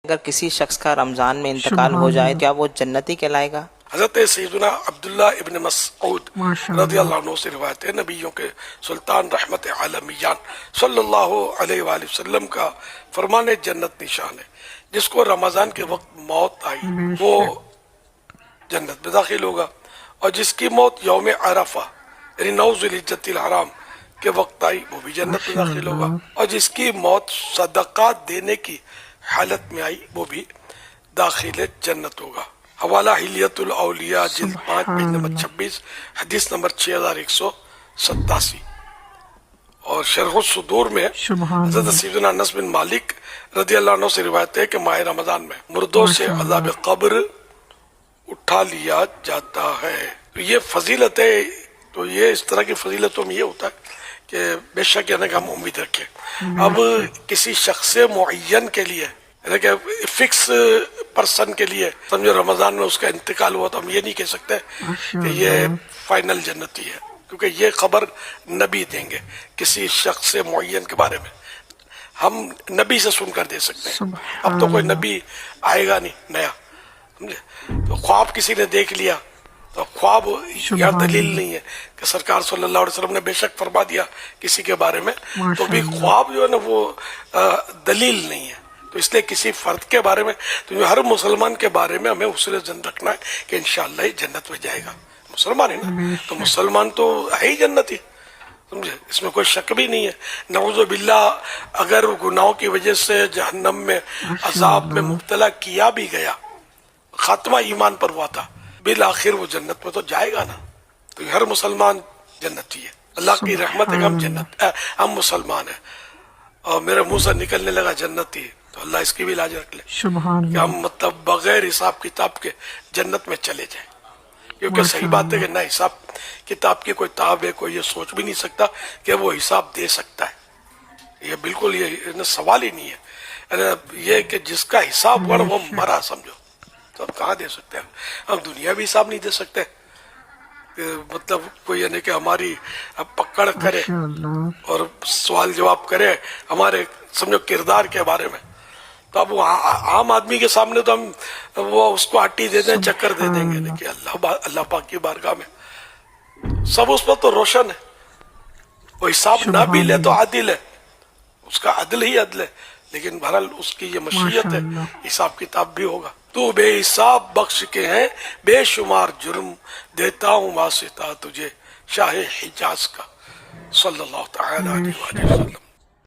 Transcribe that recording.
اگر کسی شخص کا رمضان میں انتقال ہو جائے تو کیا وہ جنتی کہلائے گا؟ حضرت سیدنا عبداللہ ابن مسعود رضی اللہ عنہ سے روایت ہے، نبیوں کے سلطان رحمت عالمیان صلی اللہ علیہ وآلہ وسلم کا فرمان جنت نشان ہے، جس کو رمضان کے وقت موت آئی وہ جنت میں داخل ہوگا، اور جس کی موت یوم عرفہ یعنی 9 ذی الحجۃ الحرام کے وقت آئی وہ بھی جنت میں داخل ہوگا، اور جس کی موت صدقات دینے کی حالت میں آئی وہ بھی داخل جنت ہوگا۔ حوالہ حلیت الاولیاء جلد 5 پیج نمبر 26 حدیث نمبر 6187۔ اور شرح الصدور میں حضرت سیدنا انس بن مالک رضی اللہ عنہ سے روایت ہے کہ ماہ رمضان میں مردوں سے عذاب قبر اٹھا لیا جاتا ہے۔ تو یہ فضیلت ہے، تو یہ اس طرح کی فضیلتوں میں یہ ہوتا ہے کہ بے شک یعنی کہ ہم امید رکھیں۔ اب کسی شخص معین کے لیے یعنی کہ فکس پرسن کے لیے سمجھو رمضان میں اس کا انتقال ہوا تو ہم یہ نہیں کہہ سکتے کہ یہ فائنل جنتی ہے، کیونکہ یہ خبر نبی دیں گے کسی شخص معین کے بارے میں، ہم نبی سے سن کر دے سکتے ہیں۔ اب تو کوئی نبی آئے گا نہیں نیا، سمجھے؟ تو خواب کسی نے دیکھ لیا تو خواب یا دلیل نہیں ہے کہ سرکار صلی اللہ علیہ وسلم نے بے شک فرما دیا کسی کے بارے میں، تو بھی خواب جو ہے نا وہ دلیل نہیں ہے۔ تو اس لیے کسی فرد کے بارے میں، تو ہر مسلمان کے بارے میں ہمیں حسن ظن رکھنا ہے کہ انشاءاللہ یہ جنت میں جائے گا، مسلمان ہے نا، تو مسلمان تو ہے ہی جنتی، سمجھے؟ اس میں کوئی شک بھی نہیں ہے۔ نعوذ باللہ اگر گناہوں کی وجہ سے جہنم میں عذاب میں مبتلا کیا بھی گیا، خاتمہ ایمان پر ہوا تھا، بالآخر وہ جنت میں تو جائے گا نا۔ تو ہر مسلمان جنتی ہے، اللہ کی رحمت ہے کہ ہم مسلمان ہیں، اور میرے منہ سے نکلنے لگا جنتی، تو اللہ اس کی بھی لاج رکھ لے کہ ہم مطلب بغیر حساب کتاب کے جنت میں چلے جائیں، کیونکہ صحیح بات ہے کہ نہ حساب کتاب کی کوئی تاب ہے، کوئی یہ سوچ بھی نہیں سکتا کہ وہ حساب دے سکتا ہے، یہ بالکل یہ سوال ہی نہیں ہے۔ یہ کہ جس کا حساب ہوا وہ مرا سمجھو، تو اب کہاں دے سکتے ہیں ہم؟ دنیا بھی حساب نہیں دے سکتے، مطلب کوئی یعنی کہ ہماری پکڑ کرے اور سوال جواب کرے ہمارے سمجھو کردار کے بارے میں، تو اب عام آدمی کے سامنے تو ہم وہ اس کو ہٹی دے دیں، چکر دے دیں گے، لیکن اللہ پاک کی بارگاہ میں سب اس پر تو روشن ہے، وہ حساب نہ بھی لے تو عادل ہے، اس کا عدل ہی عدل ہے، لیکن بہرحال اس کی یہ مشیت ہے، حساب کتاب بھی ہوگا۔ تو بے حساب بخش کے ہیں بے شمار جرم، دیتا ہوں واسطہ تجھے شاہ حجاز کا، صلی اللہ تعالی علیہ وسلم۔